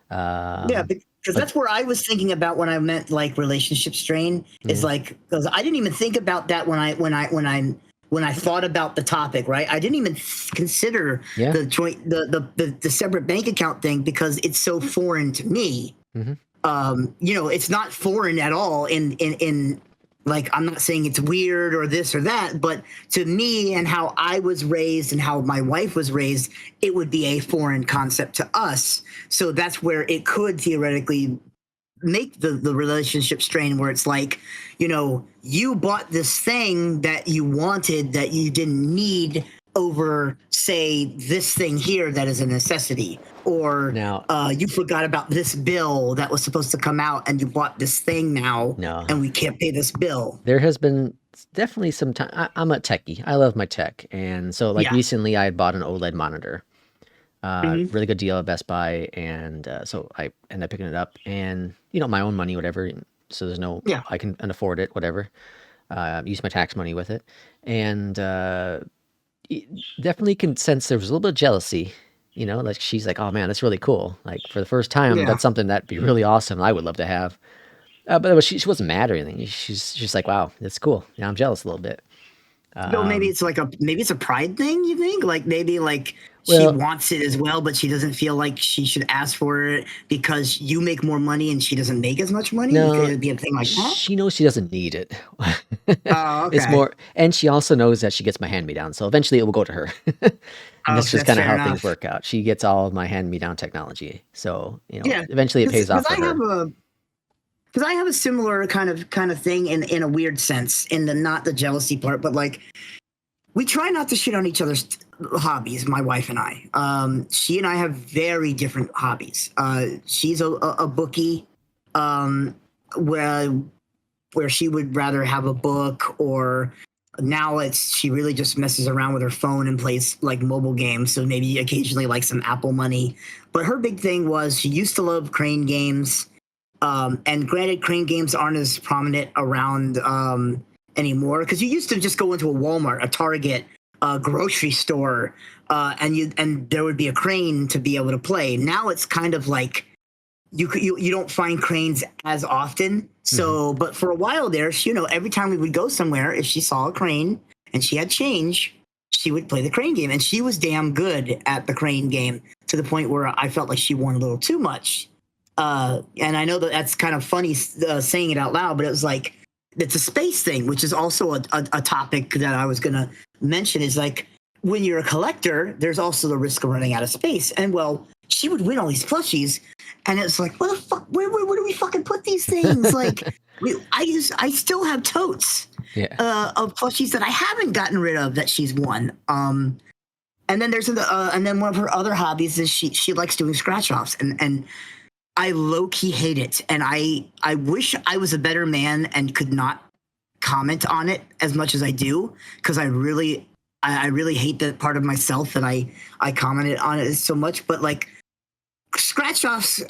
Because that's where I was thinking about when I meant like relationship strain. Is like, because I didn't even think about that when I thought about the topic, right? I didn't even consider the joint, the separate bank account thing, because it's so foreign to me. It's not foreign at all in like, I'm not saying it's weird or this or that, but to me and how I was raised and how my wife was raised, it would be a foreign concept to us. So that's where it could theoretically make the relationship strain, where it's like, you bought this thing that you wanted that you didn't need over, say, this thing here that is a necessity, or you forgot about this bill that was supposed to come out and you bought this thing now and we can't pay this bill. There has been definitely some time. I'm a techie. I love my tech. And so recently I had bought an OLED monitor. Really good deal at Best Buy, and so I ended up picking it up, and my own money, whatever. So there's no, I can afford it, whatever. Use my tax money with it, and definitely can sense there was a little bit of jealousy. Like she's like, oh man, that's really cool. Like for the first time, that's something that'd be really awesome. I would love to have. But she wasn't mad or anything. She's like, wow, that's cool. I'm jealous a little bit. Maybe it's a pride thing, you think? Like maybe like she wants it as well, but she doesn't feel like she should ask for it because you make more money and she doesn't make as much money? No, could it be a thing like that? She knows she doesn't need it. Oh, okay. It's more, and she also knows that she gets my hand-me-down, so eventually it will go to her. And that's just kind of how things work out. She gets all of my hand-me-down technology, so eventually it pays off for her. Because I have a similar kind of thing in a weird sense, in the not the jealousy part, but like we try not to shit on each other's hobbies, my wife and I. She and I have very different hobbies. She's a bookie, where she would rather have a book, or now she really just messes around with her phone and plays like mobile games. So maybe occasionally like some Apple money. But her big thing was she used to love crane games. And granted, crane games aren't as prominent around anymore, because you used to just go into a Walmart, a Target, a grocery store, and there would be a crane to be able to play. Now it's kind of like you don't find cranes as often. So, but for a while there, every time we would go somewhere, if she saw a crane and she had change, she would play the crane game, and she was damn good at the crane game to the point where I felt like she won a little too much. And I know that that's kind of funny saying it out loud, but it was like, it's a space thing, which is also a topic that I was going to mention, is like, when you're a collector, there's also the risk of running out of space. And well, she would win all these plushies, and it's like, what the fuck? Where do we fucking put these things? Like, I still have totes of plushies that I haven't gotten rid of that she's won. And then and then one of her other hobbies is she likes doing scratch offs, and I low key hate it, and I wish I was a better man and could not comment on it as much as I do, because I really hate that part of myself that I commented on it so much. But like, scratch offs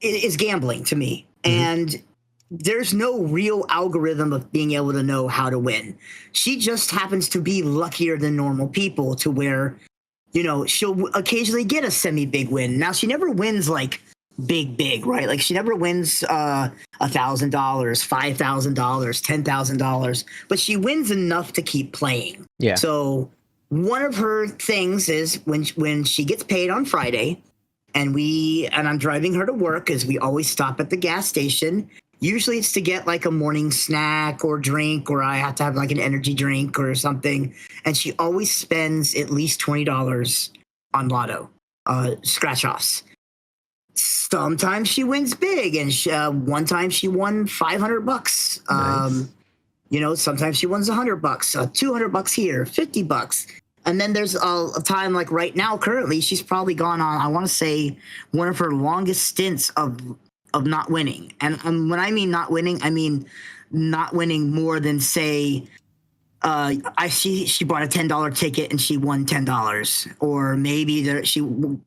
is gambling to me, and there's no real algorithm of being able to know how to win. She just happens to be luckier than normal people to where, you know, she'll occasionally get a semi-big win. Now, she never wins like big, right? Like, she never wins $1,000, $5,000, $10,000, but she wins enough to keep playing. Yeah. So one of her things is when she gets paid on Friday, and I'm driving her to work, is we always stop at the gas station. Usually it's to get like a morning snack or drink, or I have to have like an energy drink or something. And she always spends at least $20 on lotto, scratch offs. Sometimes she wins big, and one time she won $500. Nice. You know, sometimes she wins $100, $200 here, $50. And then there's a time like right now, currently, she's probably gone on, I want to say, one of her longest stints of not winning. And when I mean not winning, I mean not winning more than, say, she bought a $10 ticket and she won $10, or maybe she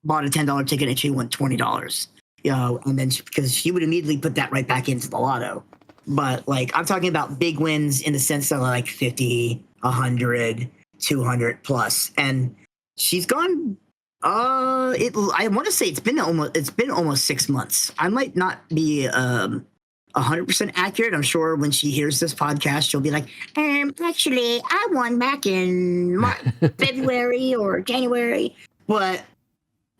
bought a $10 ticket and she won $20. You know, and then because she would immediately put that right back into the lotto. But like, I'm talking about big wins in the sense of like 50, 100, 200 plus, and she's gone. I want to say it's been almost 6 months. I might not be 100% accurate. I'm sure when she hears this podcast, she'll be like, actually, I won back in February or January. But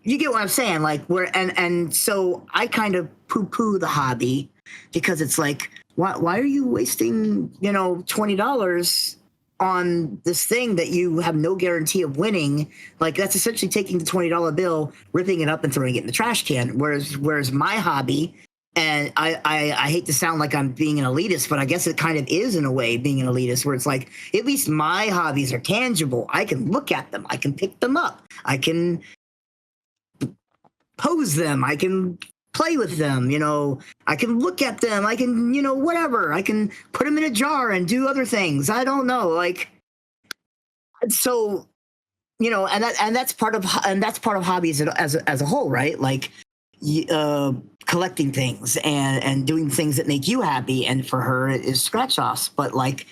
you get what I'm saying? Like, and so I kind of poo-poo the hobby, because it's like, why are you wasting, you know, $20 on this thing that you have no guarantee of winning? Like, that's essentially taking the $20 bill, ripping it up, and throwing it in the trash can. Whereas my hobby, and I hate to sound like I'm being an elitist, but I guess it kind of is in a way being an elitist, where it's like, at least my hobbies are tangible. I can look at them. I can pick them up. I can pose them. I can play with them. You know, I can look at them. I can, you know, whatever. I can put them in a jar and do other things. I don't know. Like, so, you know, and that's part of hobbies as a whole, right? Like, collecting things and doing things that make you happy. And for her, it is scratch offs. But like,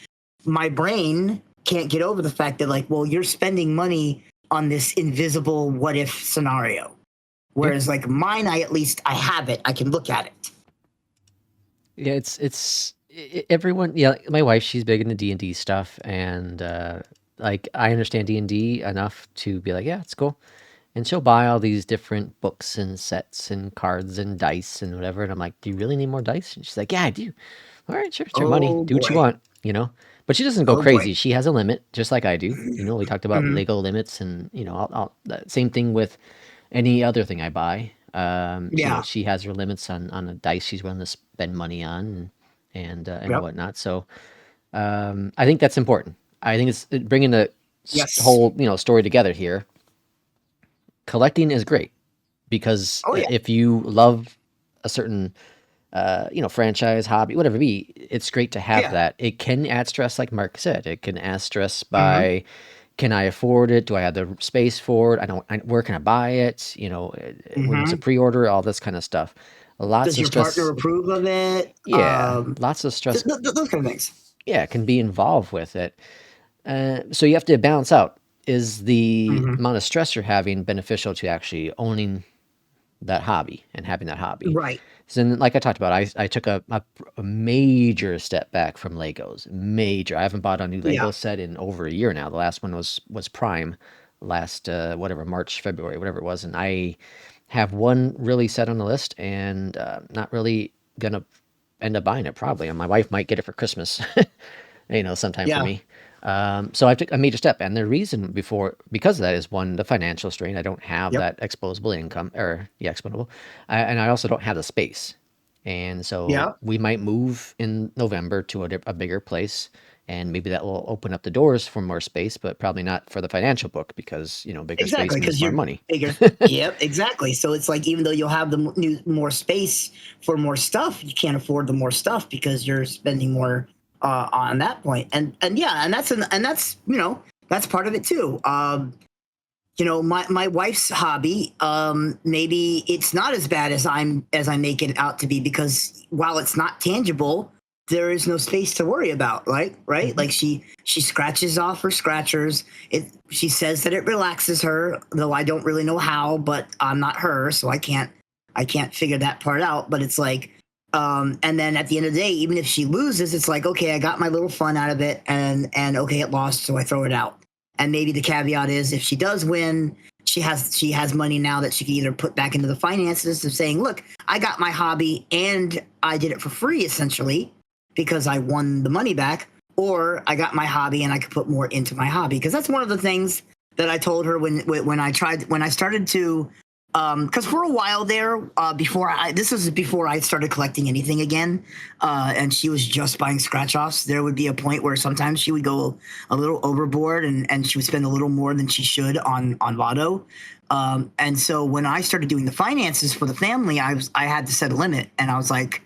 my brain can't get over the fact that, like, well, you're spending money on this invisible what if scenario. Whereas like mine, I have it. I can look at it. Yeah, everyone. Yeah, my wife, she's big into D&D stuff, and like, I understand D&D enough to be like, yeah, it's cool. And she'll buy all these different books and sets and cards and dice and whatever. And I'm like, do you really need more dice? And she's like, yeah, I do. All right, sure, it's your money. Do what you want, you know. But she doesn't go crazy. She has a limit, just like I do. You know, we talked about Lego limits, and you know, same thing with any other thing I buy. You know, she has her limits on the dice she's willing to spend money on, and whatnot. So I think that's important. I think it's bringing the whole, you know, story together here. Collecting is great, because if you love a certain you know, franchise, hobby, whatever it be, it's great to have that. It can add stress, like Mark said. It can add stress by, can I afford it? Do I have the space for it? Where can I buy it? You know, when it's a pre-order, all this kind of stuff. Does your partner approve of it? Yeah, lots of stress. Those kind of things. Yeah, can be involved with it. So you have to balance out. Is the amount of stress you're having beneficial to actually owning that hobby and having that hobby. Right. So then, like I talked about, I took a major step back from Legos. Major. I haven't bought a new Lego set in over a year now. The last one was Prime last March, February, whatever it was, and I have one really set on the list, and not really gonna end up buying it probably. And my wife might get it for Christmas, sometime for me. So I took a major step, and the reason because of that is, one, the financial strain. I don't have that exposable income, exponable, and I also don't have the space. And so we might move in November to a bigger place, and maybe that will open up the doors for more space, but probably not for the financial book, because bigger space means more money. Bigger. Yep, exactly. So it's like, even though you'll have the more space for more stuff, you can't afford the more stuff because you're spending more on that point. And that's that's part of it too. My wife's hobby, maybe it's not as bad as I make it out to be, because while it's not tangible, there is no space to worry about, right? Mm-hmm. Like she scratches off her scratchers. She says that it relaxes her, though I don't really know how, but I'm not her, so I can't figure that part out. But it's like, and then at the end of the day, even if she loses, it's like, okay, I got my little fun out of it, and okay, it lost, so I throw it out. And maybe the caveat is, if she does win, she has money now that she can either put back into the finances of saying, look, I got my hobby and I did it for free, essentially, because I won the money back, or I got my hobby and I could put more into my hobby. Because that's one of the things that I told her when I started to, because for a while there, this was before I started collecting anything again, and she was just buying scratch offs. There would be a point where sometimes she would go a little overboard, and she would spend a little more than she should on Lotto. And so when I started doing the finances for the family, I had to set a limit, and I was like,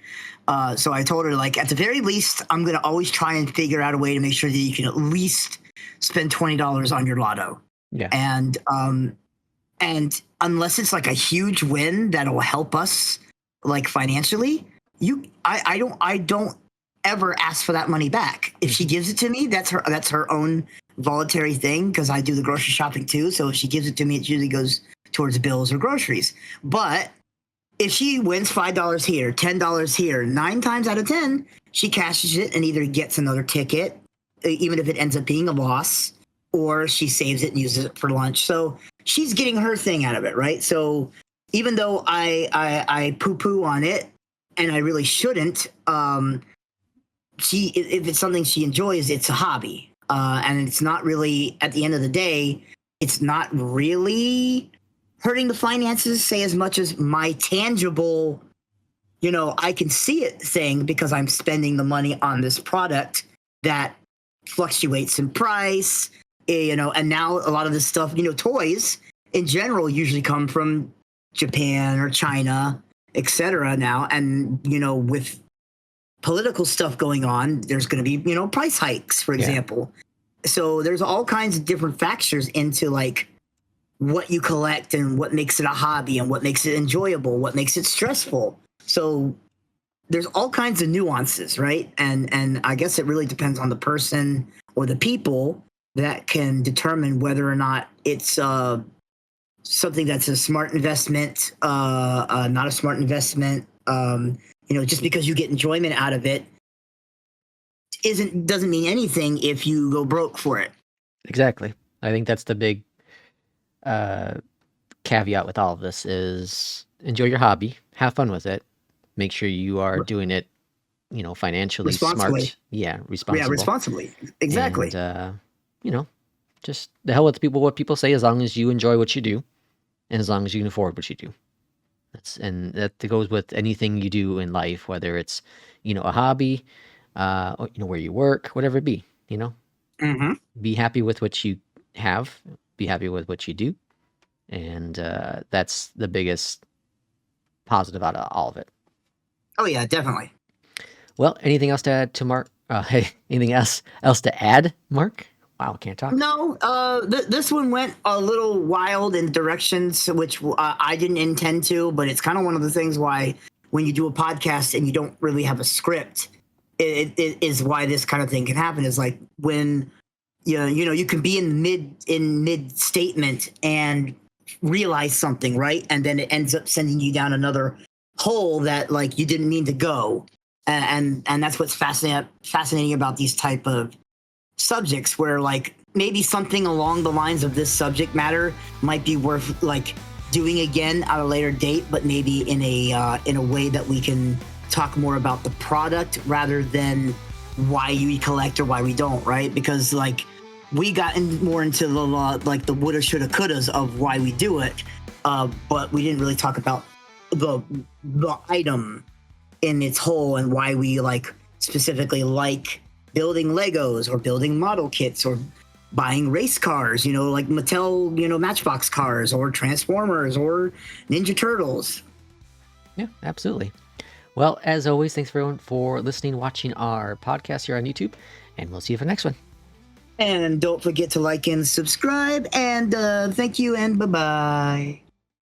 so I told her, like, at the very least, I'm going to always try and figure out a way to make sure that you can at least spend $20 on your Lotto. Yeah. And unless it's like a huge win that'll help us, like, financially, I don't ever ask for that money back. If she gives it to me, that's her own voluntary thing, because I do the grocery shopping too. So if she gives it to me, it usually goes towards bills or groceries. But if she wins $5 here, $10 here, 9 times out of 10, she cashes it and either gets another ticket, even if it ends up being a loss, or she saves it and uses it for lunch. So she's getting her thing out of it, right? So even though I poo-poo on it, and I really shouldn't, if it's something she enjoys, it's a hobby. And it's not really, at the end of the day, it's not really hurting the finances, say, as much as my tangible, I can see it thing, because I'm spending the money on this product that fluctuates in price, and now a lot of this stuff, toys in general usually come from Japan or China, etc. now. And, with political stuff going on, there's going to be, price hikes, for example. So there's all kinds of different factors into, like, what you collect and what makes it a hobby and what makes it enjoyable, what makes it stressful. So there's all kinds of nuances, right? And I guess it really depends on the person or the people that can determine whether or not it's something that's a smart investment, not a smart investment. Just because you get enjoyment out of it doesn't mean anything if you go broke for it. Exactly. I think that's the big caveat with all of this is, enjoy your hobby, have fun with it, make sure you are doing it, financially smart. Responsible. Yeah, responsibly. Exactly. And, just the hell with what people say, as long as you enjoy what you do, and as long as you can afford what you do. That goes with anything you do in life, whether it's, a hobby, or, where you work, whatever it be, Mm-hmm. Be happy with what you have, be happy with what you do. And that's the biggest positive out of all of it. Oh yeah, definitely. Well, anything else to add to Mark? Anything else to add, Mark? Wow, can't talk. No, this one went a little wild in directions which I didn't intend to, but it's kind of one of the things why when you do a podcast and you don't really have a script, it is why this kind of thing can happen. Is like when you can be in mid statement and realize something, right? And then it ends up sending you down another hole that like you didn't mean to go. And that's what's fascinating about these type of subjects, where like maybe something along the lines of this subject matter might be worth like doing again at a later date, but maybe in a way that we can talk more about the product rather than why we collect or why we don't, right? Because like we got more into the like the woulda, shoulda, couldas of why we do it, but we didn't really talk about the item in its whole and why we like specifically like building Legos or building model kits or buying race cars, you know, like Mattel, you know, Matchbox cars or Transformers or Ninja Turtles. Yeah, absolutely. Well, as always, thanks everyone for listening, watching our podcast here on YouTube, and we'll see you for the next one. And don't forget to like and subscribe, and thank you and bye-bye.